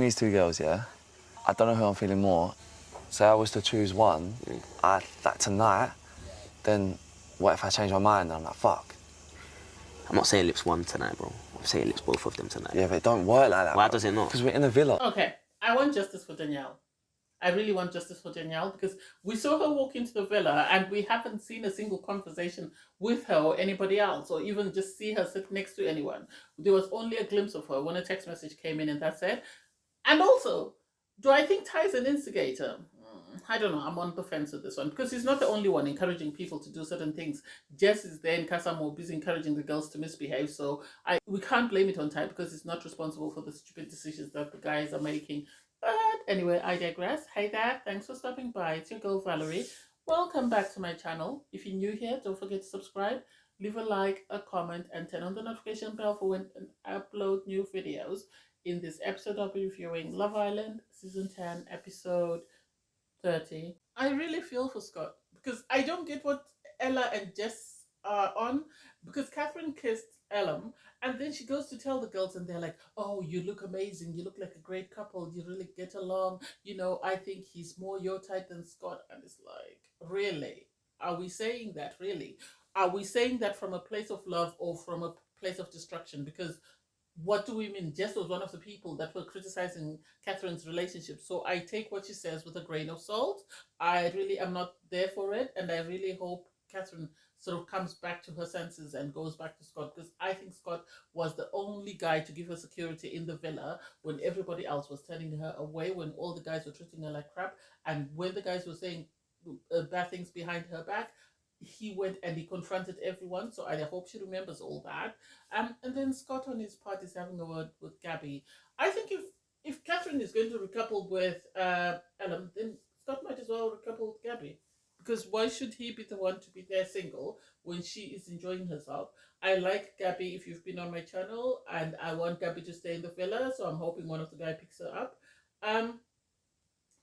these two girls, yeah, I don't know who I'm feeling more. Say I was to choose one, that tonight, then what if I change my mind and I'm like, fuck? I'm not saying lips one tonight, bro. I'm saying lips both of them tonight. Yeah, but it don't work like that. Why does it not? Because we're in a villa. Okay, I want justice for Danielle. I really want justice for Danielle because we saw her walk into the villa and we haven't seen a single conversation with her or anybody else, or even just see her sit next to anyone. There was only a glimpse of her when a text message came in and that's it. And also, do I think Ty's an instigator? I don't know. I'm on the fence with this one because he's not the only one encouraging people to do certain things. Jess is there in Kasamo busy encouraging the girls to misbehave. So we can't blame it on Ty because he's not responsible for the stupid decisions that the guys are making. But anyway, I digress. Hey there, thanks for stopping by. It's your girl Valerie. Welcome back to my channel. If you're new here, don't forget to subscribe, leave a like, a comment, and turn on the notification bell for when I upload new videos. In this episode, I'll be reviewing Love Island Season 10, Episode 30. I really feel for Scott because I don't get what Ella and Jess are on, because Catherine kissed Ellum and then she goes to tell the girls and they're like, oh, you look amazing, you look like a great couple, you really get along, you know, I think he's more your type than Scott. And it's like, really? Are we saying that? Really? Are we saying that from a place of love or from a place of destruction? Because what do we mean? Jess was one of the people that were criticizing Catherine's relationship. So I take what she says with a grain of salt. I really am not there for it. And I really hope Catherine sort of comes back to her senses and goes back to Scott, because I think Scott was the only guy to give her security in the villa when everybody else was turning her away, when all the guys were treating her like crap. And when the guys were saying bad things behind her back, he went and he confronted everyone. So I hope she remembers all that. And then Scott on his part is having a word with Gabby. I think if Catherine is going to recouple with Ellen, then Scott might as well recouple with Gabby. Because why should he be the one to be there single when she is enjoying herself? I like Gabby, if you've been on my channel, and I want Gabby to stay in the villa, so I'm hoping one of the guys picks her up.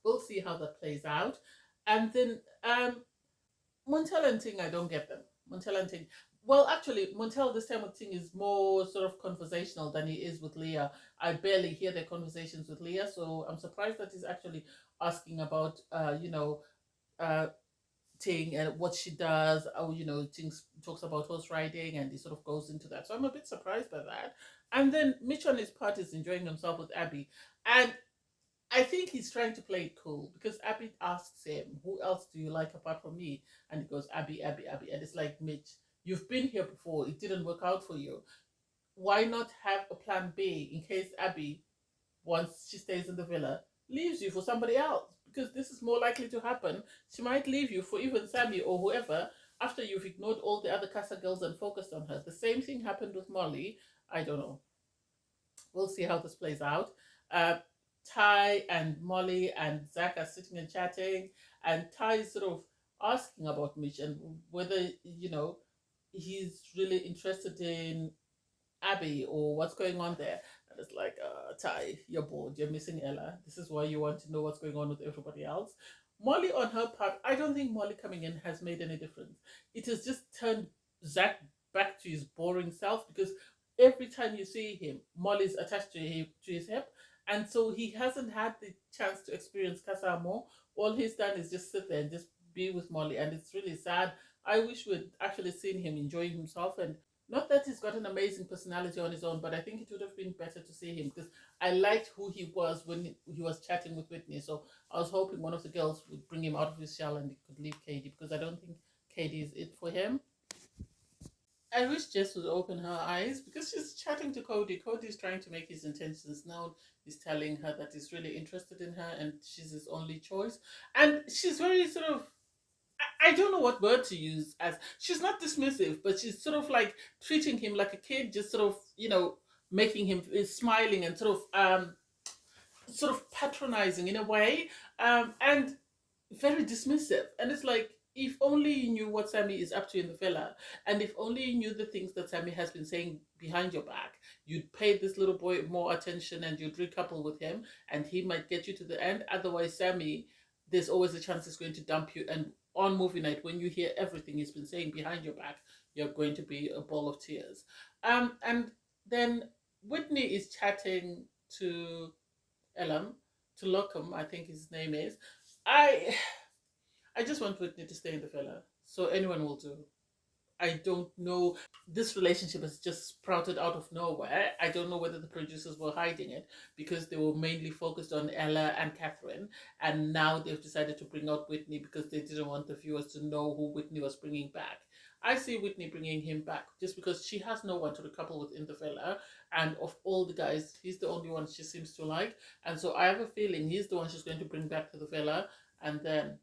We'll see how that plays out. And then Montel and Ting, I don't get them. Montel and Ting. Well, actually, Montel this time with Ting is more sort of conversational than he is with Leah. I barely hear their conversations with Leah, so I'm surprised that he's actually asking about, Ting and what she does. Ting talks about horse riding and he sort of goes into that. So I'm a bit surprised by that. And then Mitch on his part is enjoying himself with Abby. And I think he's trying to play it cool because Abby asks him, who else do you like apart from me? And he goes, Abby, Abby, Abby. And it's like, Mitch, you've been here before. It didn't work out for you. Why not have a plan B in case Abby, once she stays in the villa, leaves you for somebody else? Because this is more likely to happen. She might leave you for even Sammy or whoever after you've ignored all the other Casa girls and focused on her. The same thing happened with Molly. I don't know. We'll see how this plays out. Ty and Molly and Zach are sitting and chatting, and Ty is sort of asking about Mitch and whether, he's really interested in Abby or what's going on there. And it's like, Ty, you're bored, you're missing Ella. This is why you want to know what's going on with everybody else. Molly, on her part, I don't think Molly coming in has made any difference. It has just turned Zach back to his boring self, because every time you see him, Molly's attached to his hip. And so he hasn't had the chance to experience Casa more. All he's done is just sit there and just be with Molly. And it's really sad. I wish we'd actually seen him enjoying himself. And not that he's got an amazing personality on his own, but I think it would have been better to see him, because I liked who he was when he was chatting with Whitney. So I was hoping one of the girls would bring him out of his shell and he could leave Katie, because I don't think Katie is it for him. I wish Jess would open her eyes, because she's chatting to Cody. Cody's trying to make his intentions known. He's telling her that he's really interested in her and she's his only choice. And she's very sort of, I don't know what word to use, as she's not dismissive, but she's sort of like treating him like a kid, just sort of, making him smiling and sort of patronizing in a way, and very dismissive. And it's like, if only you knew what Sammy is up to in the villa, and if only you knew the things that Sammy has been saying behind your back, you'd pay this little boy more attention and you'd recouple with him and he might get you to the end. Otherwise, Sammy, there's always a chance he's going to dump you. And on movie night, when you hear everything he's been saying behind your back, you're going to be a ball of tears. And then Whitney is chatting to Elam, to Lockham, I think his name is. I I just want Whitney to stay in the villa, so anyone will do. I don't know. This relationship has just sprouted out of nowhere. I don't know whether the producers were hiding it because they were mainly focused on Ella and Catherine, and now they've decided to bring out Whitney because they didn't want the viewers to know who Whitney was bringing back. I see Whitney bringing him back just because she has no one to recouple with in the villa, and of all the guys, he's the only one she seems to like, and so I have a feeling he's the one she's going to bring back to the villa, and then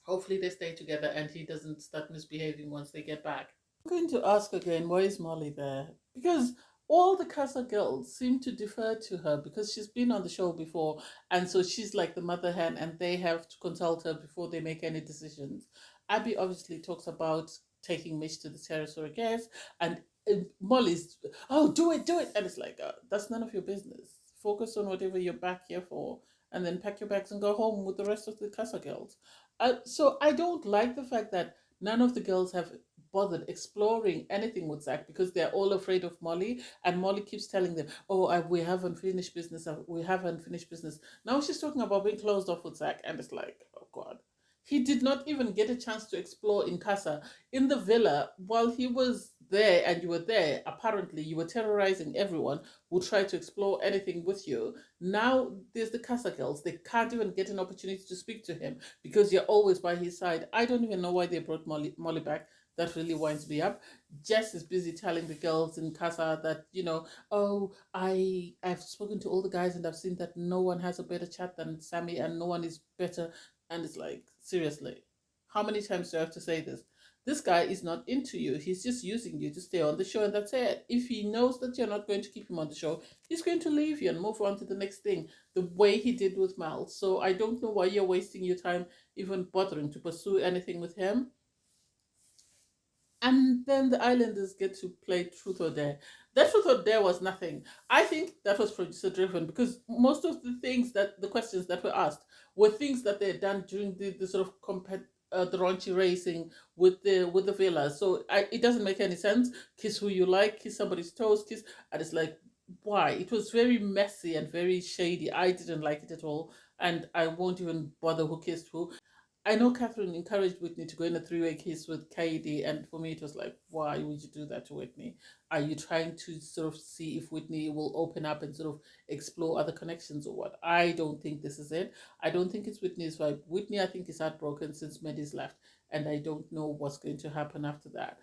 hopefully they stay together and he doesn't start misbehaving once they get back. I'm going to ask again, why is Molly there? Because all the Casa girls seem to defer to her because she's been on the show before, and so she's like the mother hen, and they have to consult her before they make any decisions. Abby obviously talks about taking Mitch to the terrace for a guest, and Molly's, oh, do it, and it's like, that's none of your business. Focus on whatever you're back here for, and then pack your bags and go home with the rest of the Casa girls. So I don't like the fact that none of the girls have bothered exploring anything with Zach because they're all afraid of Molly, and Molly keeps telling them, "Oh, we haven't finished business. We haven't finished business." Now she's talking about being closed off with Zach, and it's like, oh God, he did not even get a chance to explore in Casa, in the villa, while he was there, and you were there. Apparently, you were terrorizing everyone who tried to explore anything with you. Now there's the Casa girls; they can't even get an opportunity to speak to him because you're always by his side. I don't even know why they brought Molly back. That really winds me up. Jess is busy telling the girls in Casa that, oh, I've spoken to all the guys and I've seen that no one has a better chat than Sammy and no one is better. And it's like, seriously, how many times do I have to say this? This guy is not into you. He's just using you to stay on the show, and that's it. If he knows that you're not going to keep him on the show, he's going to leave you and move on to the next thing, the way he did with Mal. So I don't know why you're wasting your time even bothering to pursue anything with him. And then the islanders get to play truth or dare. That truth or dare was nothing. I think that was producer driven because most of the questions that were asked were things that they had done during the sort of the raunchy racing with the villa. So it doesn't make any sense. Kiss who you like, kiss somebody's toes, kiss, and it's like, why? It was very messy and very shady. I didn't like it at all, and I won't even bother who kissed who. I know Catherine encouraged Whitney to go in a three-way kiss with Katie, and for me it was like, why would you do that to Whitney? Are you trying to sort of see if Whitney will open up and sort of explore other connections or what? I don't think this is it. I don't think it's Whitney's vibe. Whitney, I think, is heartbroken since Maddie's left, and I don't know what's going to happen after that.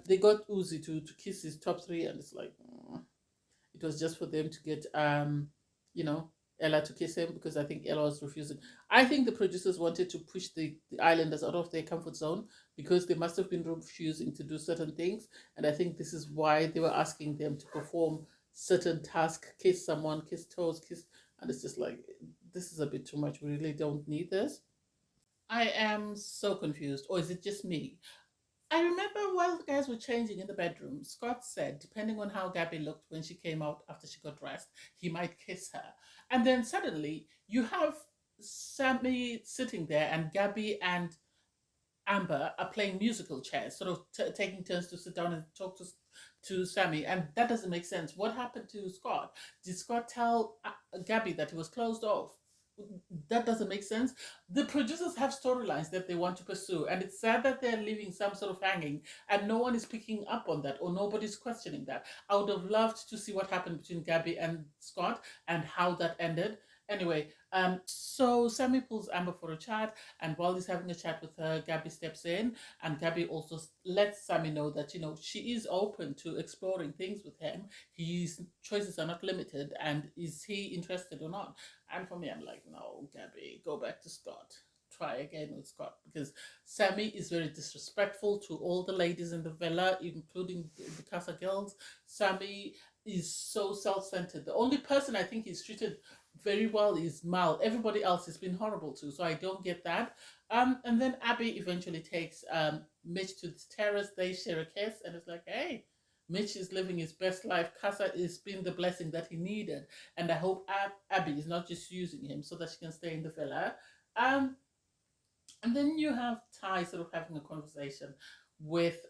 They got Uzi to kiss his top three, and it's like, it was just for them to get you know, Ella to kiss him because I think Ella was refusing. I think the producers wanted to push the islanders out of their comfort zone because they must have been refusing to do certain things, and I think this is why they were asking them to perform certain tasks, kiss someone, kiss toes, kiss, and it's just like, this is a bit too much. We really don't need this. I am so confused, or is it just me? I remember while the guys were changing in the bedroom, Scott said, depending on how Gabby looked when she came out after she got dressed, he might kiss her. And then suddenly you have Sammy sitting there, and Gabby and Amber are playing musical chairs, sort of taking turns to sit down and talk to Sammy, and that doesn't make sense. What happened to Scott? Did Scott tell Gabby that he was closed off? That doesn't make sense. The producers have storylines that they want to pursue, and it's sad that they're leaving some sort of hanging, and no one is picking up on that, or nobody's questioning that. I would have loved to see what happened between Gabby and Scott and how that ended. Anyway, so Sammy pulls Amber for a chat, and while he's having a chat with her, Gabby steps in, and Gabby also lets Sammy know that, she is open to exploring things with him. His choices are not limited, and is he interested or not? And for me, I'm like, no, Gabby, go back to Scott. Try again with Scott, because Sammy is very disrespectful to all the ladies in the villa, including the Casa girls. Sammy is so self-centered. The only person I think he's treated very well is Mal. Everybody else has been horrible too, so I don't get that. And then Abby eventually takes Mitch to the terrace. They share a kiss, and it's like, hey, Mitch is living his best life. Casa is being the blessing that he needed, and I hope Abby is not just using him so that she can stay in the villa. And then you have Ty sort of having a conversation with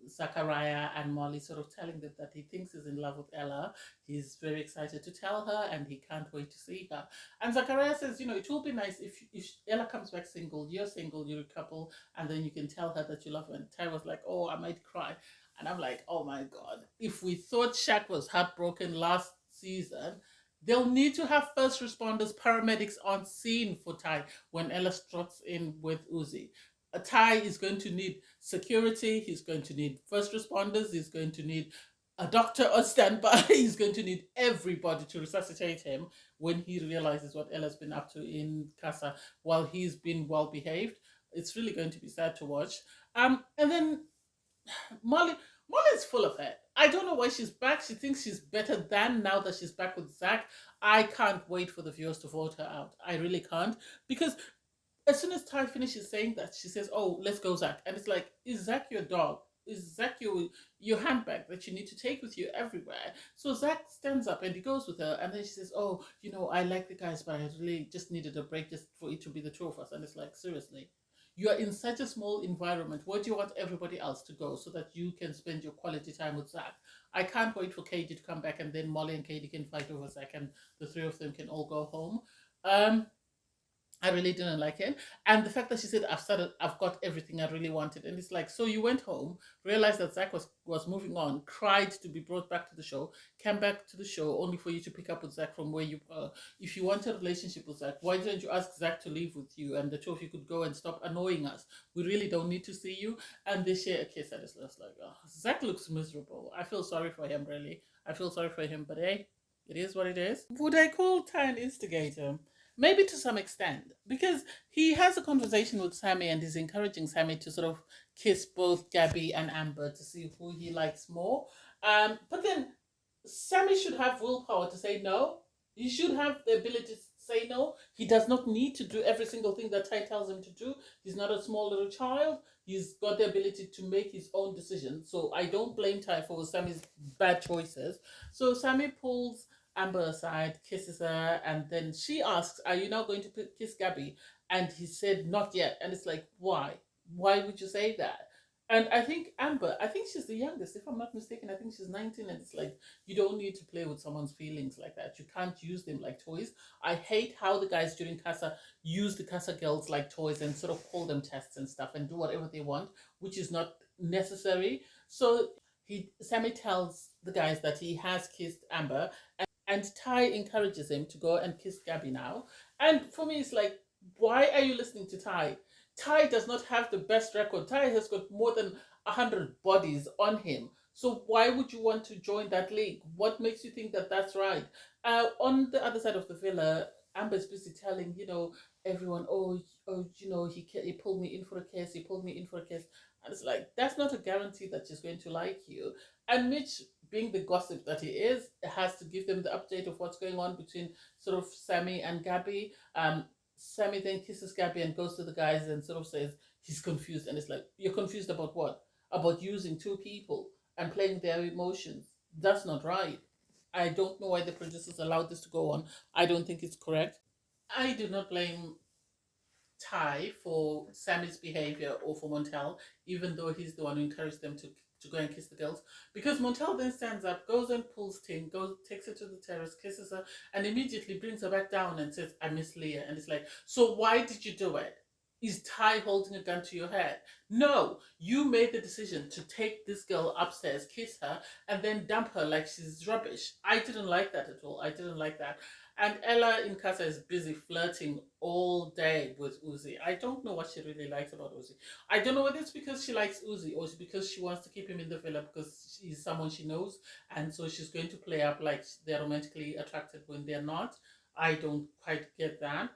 Zachariah and Molly, sort of telling them that he thinks he's in love with Ella. He's very excited to tell her, and he can't wait to see her. And Zachariah says, it will be nice if Ella comes back single, you're a couple, and then you can tell her that you love her. And Ty was like, oh, I might cry. And I'm like, oh my God. If we thought Shaq was heartbroken last season, they'll need to have first responders, paramedics on scene for Ty when Ella struts in with Uzi. Ty is going to need security, he's going to need first responders, he's going to need a doctor on standby, he's going to need everybody to resuscitate him when he realizes what Ella's been up to in Casa while he's been well behaved. It's really going to be sad to watch. And then Molly's full of it. I don't know why she's back. She thinks she's better than now that she's back with Zach. I can't wait for the viewers to vote her out. I really can't. Because as soon as Ty finishes saying that, she says, oh, let's go, Zach. And it's like, is Zach your dog? Is Zach your handbag that you need to take with you everywhere? So Zach stands up and he goes with her. And then she says, oh, I like the guys, but I really just needed a break just for it to be the two of us. And it's like, seriously? You are in such a small environment. Where do you want everybody else to go so that you can spend your quality time with Zach? I can't wait for Katie to come back and then Molly and Katie can fight over Zach and the three of them can all go home. I really didn't like it. And the fact that she said, I've got everything I really wanted. And it's like, so you went home, realized that Zach was moving on, cried to be brought back to the show, came back to the show only for you to pick up with Zach from where you were. If you want a relationship with Zach, why didn't you ask Zach to leave with you and the two of you could go and stop annoying us? We really don't need to see you. And they share a kiss and it's just like, oh, Zach looks miserable. I feel sorry for him, really. I feel sorry for him, but hey, it is what it is. Would I call Ty an instigator? Maybe to some extent, because he has a conversation with Sammy and he's encouraging Sammy to sort of kiss both Gabby and Amber to see who he likes more. But then Sammy should have willpower to say no. He should have the ability to say no. He does not need to do every single thing that Ty tells him to do. He's not a small little child. He's got the ability to make his own decisions. So I don't blame Ty for Sammy's bad choices. So Sammy pulls Amber aside, kisses her, and then she asks, are you now going to kiss Gabby? And he said, not yet. And it's like, why? Why would you say that? And I think Amber, I think she's the youngest, if I'm not mistaken. I think she's 19, and it's like, you don't need to play with someone's feelings like that. You can't use them like toys. I hate how the guys during Casa use the Casa girls like toys and sort of call them tests and stuff and do whatever they want, which is not necessary. So Sammy tells the guys that he has kissed Amber, and Ty encourages him to go and kiss Gabby now. And for me, it's like, why are you listening to Ty? Ty does not have the best record. Ty has got more than 100 bodies on him. So why would you want to join that league? What makes you think that that's right? On the other side of the villa, Amber's busy telling, everyone, he pulled me in for a kiss, he pulled me in for a kiss. And it's like, that's not a guarantee that she's going to like you. And Mitch, being the gossip that he is, has to give them the update of what's going on between sort of Sammy and Gabby. Sammy then kisses Gabby and goes to the guys and sort of says he's confused. And it's like, you're confused about what? About using two people and playing their emotions. That's not right. I don't know why the producers allowed this to go on. I don't think it's correct. I do not blame Ty for Sammy's behavior or for Montel, even though he's the one who encouraged them to go and kiss the girls. Because Montel then stands up, goes and pulls Ting, takes her to the terrace, kisses her, and immediately brings her back down and says, I miss Leah. And it's like, so why did you do it? Is Ty holding a gun to your head? No, you made the decision to take this girl upstairs, kiss her, and then dump her like she's rubbish. I didn't like that at all. I didn't like that. And Ella in Casa is busy flirting all day with Uzi. I don't know what she really likes about Uzi. I don't know whether it's because she likes Uzi or it's because she wants to keep him in the villa because he's someone she knows. And so she's going to play up like they're romantically attracted when they're not. I don't quite get that.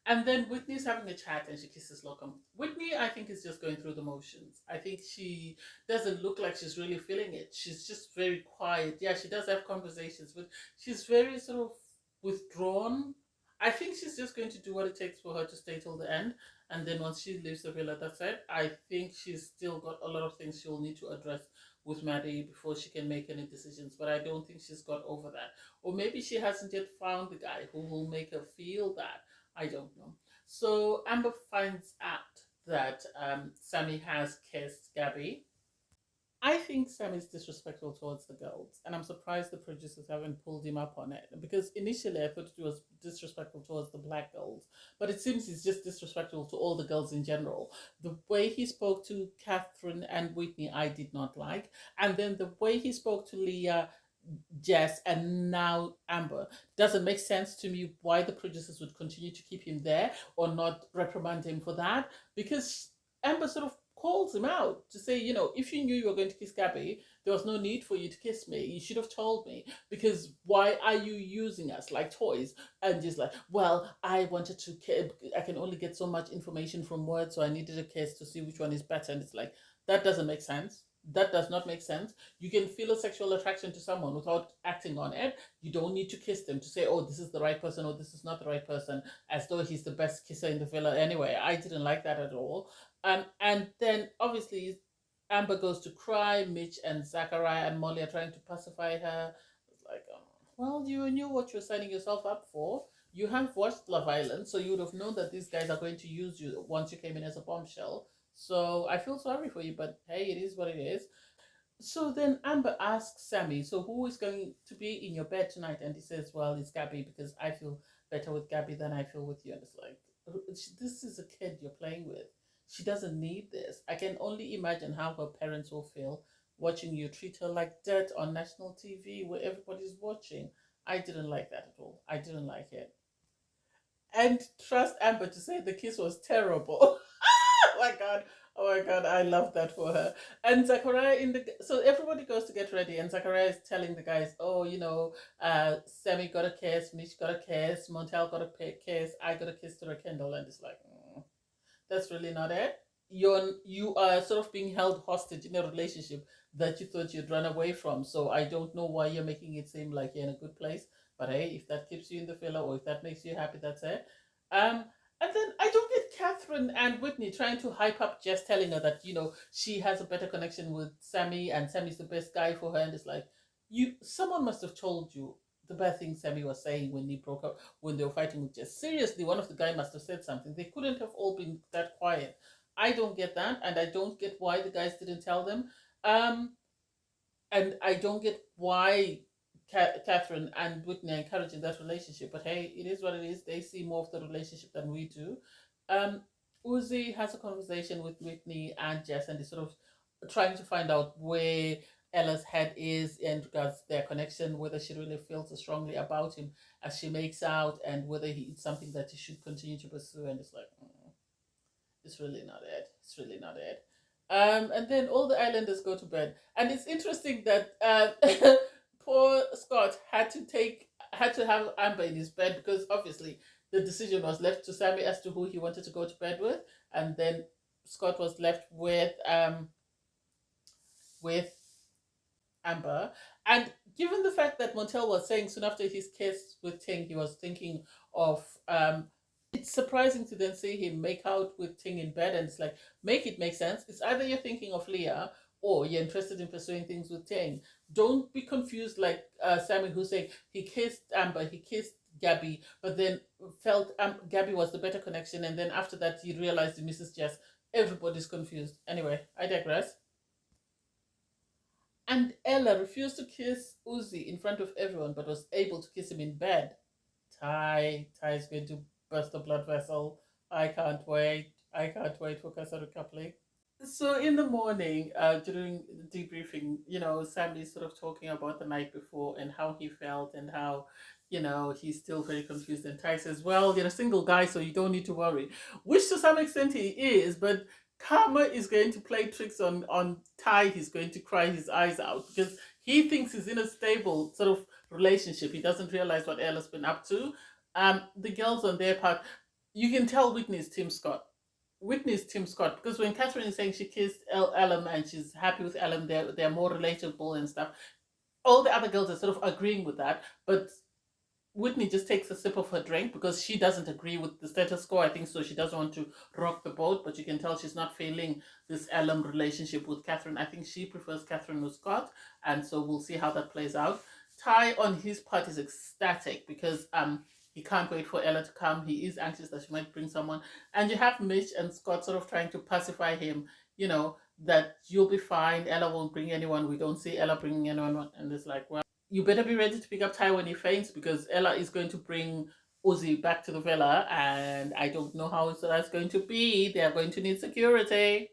And then Whitney's having a chat and she kisses Lockham. Whitney, I think, is just going through the motions. I think she doesn't look like she's really feeling it. She's just very quiet. Yeah, she does have conversations, but she's very sort of withdrawn. I think she's just going to do what it takes for her to stay till the end. And then once she leaves the villa, that's it. I think she's still got a lot of things she'll need to address with Maddie before she can make any decisions. But I don't think she's got over that. Or maybe she hasn't yet found the guy who will make her feel that. I don't know. So Amber finds out that Sammy has kissed Gabby. I think Sam is disrespectful towards the girls, and I'm surprised the producers haven't pulled him up on it. Because initially I thought it was disrespectful towards the black girls, but it seems he's just disrespectful to all the girls in general. The way he spoke to Catherine and Whitney, I did not like, and then the way he spoke to Leah, Jess, and now Amber doesn't make sense to me why the producers would continue to keep him there or not reprimand him for that, because Amber sort of calls him out to say, if you knew you were going to kiss Gabby, there was no need for you to kiss me. You should have told me, because why are you using us like toys? And just like, well, I wanted to kiss. I can only get so much information from words, so I needed a kiss to see which one is better. And it's like, that doesn't make sense. That does not make sense. You can feel a sexual attraction to someone without acting on it. You don't need to kiss them to say, oh, this is the right person or this is not the right person, as though he's the best kisser in the villa. Anyway, I didn't like that at all. And then obviously Amber goes to cry. Mitch and Zachariah and Molly are trying to pacify her. It's like, well, you knew what you're signing yourself up for. You have watched Love Island, so you would have known that these guys are going to use you once you came in as a bombshell. So I feel sorry for you, but hey, it is what it is. So then Amber asks Sammy, so who is going to be in your bed tonight? And he says, well, it's Gabby, because I feel better with Gabby than I feel with you. And it's like, this is a kid you're playing with. She doesn't need this. I can only imagine how her parents will feel watching you treat her like dirt on national TV where everybody's watching. I didn't like that at all. I didn't like it. And trust Amber to say the kiss was terrible. Oh my god. Oh my god, I love that for her. And Zachariah so everybody goes to get ready, and Zachariah is telling the guys, oh, Sammy got a kiss, Mitch got a kiss, Montel got a kiss, I got a kiss to Kendall, and it's like, that's really not it. You are sort of being held hostage in a relationship that you thought you'd run away from. So I don't know why you're making it seem like you're in a good place. But hey, if that keeps you in the filler or if that makes you happy, that's it. Um, and then I don't get Catherine and Whitney trying to hype up Jess, telling her that she has a better connection with Sammy and Sammy's the best guy for her. And it's like, someone must have told you the bad thing Sammy was saying when he broke up, when they were fighting with Jess. Seriously, one of the guys must have said something. They couldn't have all been that quiet. I don't get that, and I don't get why the guys didn't tell them. Um, and I don't get why Catherine and Whitney are encouraging that relationship. But hey, it is what it is. They see more of the relationship than we do. Um, Uzi has a conversation with Whitney and Jess, and they're sort of trying to find out where Ella's head is in regards to their connection, whether she really feels so strongly about him as she makes out, and whether it's something that he should continue to pursue. And it's like, it's really not it. It's really not it. And then all the islanders go to bed, and it's interesting that poor Scott had to have Amber in his bed, because obviously the decision was left to Sammy as to who he wanted to go to bed with, and then Scott was left with Amber. And given the fact that Montel was saying soon after his kiss with Ting, he was thinking of it's surprising to then see him make out with Ting in bed, and it's like, make it make sense. It's either you're thinking of Leah or you're interested in pursuing things with Ting. Don't be confused like Sammy, who's saying he kissed Amber, he kissed Gabby, but then felt Gabby was the better connection, and then after that he realized he misses Jess. Everybody's confused. Anyway, I digress. And Ella refused to kiss Uzi in front of everyone, but was able to kiss him in bed. Ty is going to burst a blood vessel. I can't wait. I can't wait for Casa recoupling. So in the morning, during the debriefing, Sammy's sort of talking about the night before and how he felt and how, he's still very confused. And Ty says, well, you're a single guy, so you don't need to worry. Which to some extent he is, but Karma is going to play tricks on Ty. He's going to cry his eyes out because he thinks he's in a stable sort of relationship. He doesn't realize what Ella's been up to. The girls on their part, you can tell Whitney's Tim Scott. Whitney's Tim Scott, because when Catherine is saying she kissed Ellen and she's happy with Ellen, they're more relatable and stuff. All the other girls are sort of agreeing with that, but Whitney just takes a sip of her drink because she doesn't agree with the status quo. I think so. She doesn't want to rock the boat, but you can tell she's not feeling this Ellen relationship with Catherine. I think she prefers Catherine with Scott, and so we'll see how that plays out. Ty, on his part, is ecstatic because he can't wait for Ella to come. He is anxious that she might bring someone. And you have Mitch and Scott sort of trying to pacify him, that you'll be fine. Ella won't bring anyone. We don't see Ella bringing anyone. And it's like, well, you better be ready to pick up Ty when he faints, because Ella is going to bring Uzi back to the villa. And I don't know how that's going to be. They are going to need security.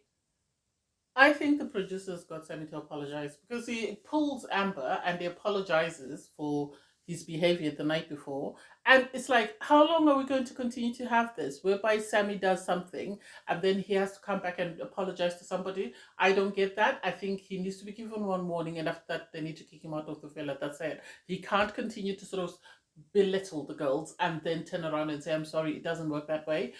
I think the producers got Sammy to apologize, because he pulls Amber and he apologizes for his behavior the night before. And it's like, how long are we going to continue to have this, whereby Sammy does something and then he has to come back and apologize to somebody? I don't get that. I think he needs to be given one warning, and after that, they need to kick him out of the villa. That's it. He can't continue to sort of belittle the girls and then turn around and say, I'm sorry. It doesn't work that way.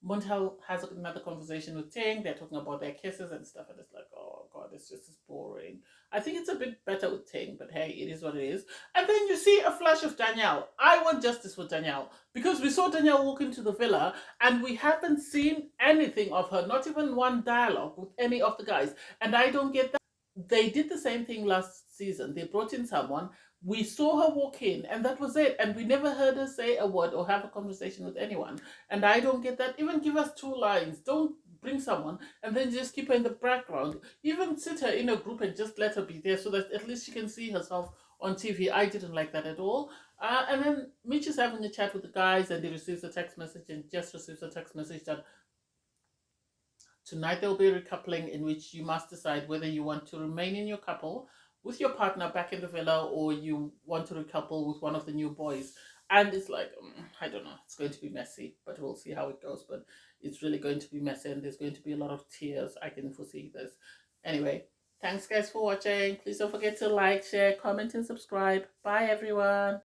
Montel has another conversation with Ting. They're talking about their kisses and stuff, and it's like, oh god, it's just as boring. I think it's a bit better with Ting, but hey, it is what it is. And then you see a flash of Danielle. I want justice for Danielle, because we saw Danielle walk into the villa and we haven't seen anything of her, not even one dialogue with any of the guys. And I don't get that. They did the same thing last season. They brought in someone, we saw her walk in, and that was it. And we never heard her say a word or have a conversation with anyone. And I don't get that. Even give us 2 lines. Don't bring someone and then just keep her in the background. Even sit her in a group and just let her be there, so that at least she can see herself on TV. I didn't like that at all. And then Mitch is having a chat with the guys, and he receives a text message, and just receives a text message that tonight there will be a recoupling, in which you must decide whether you want to remain in your couple with your partner back in the villa, or you want to recouple with one of the new boys. And it's like, I don't know, it's going to be messy, but we'll see how it goes. But it's really going to be messy, and there's going to be a lot of tears. I can foresee this. Anyway, thanks guys for watching. Please don't forget to like, share, comment, and subscribe. Bye everyone.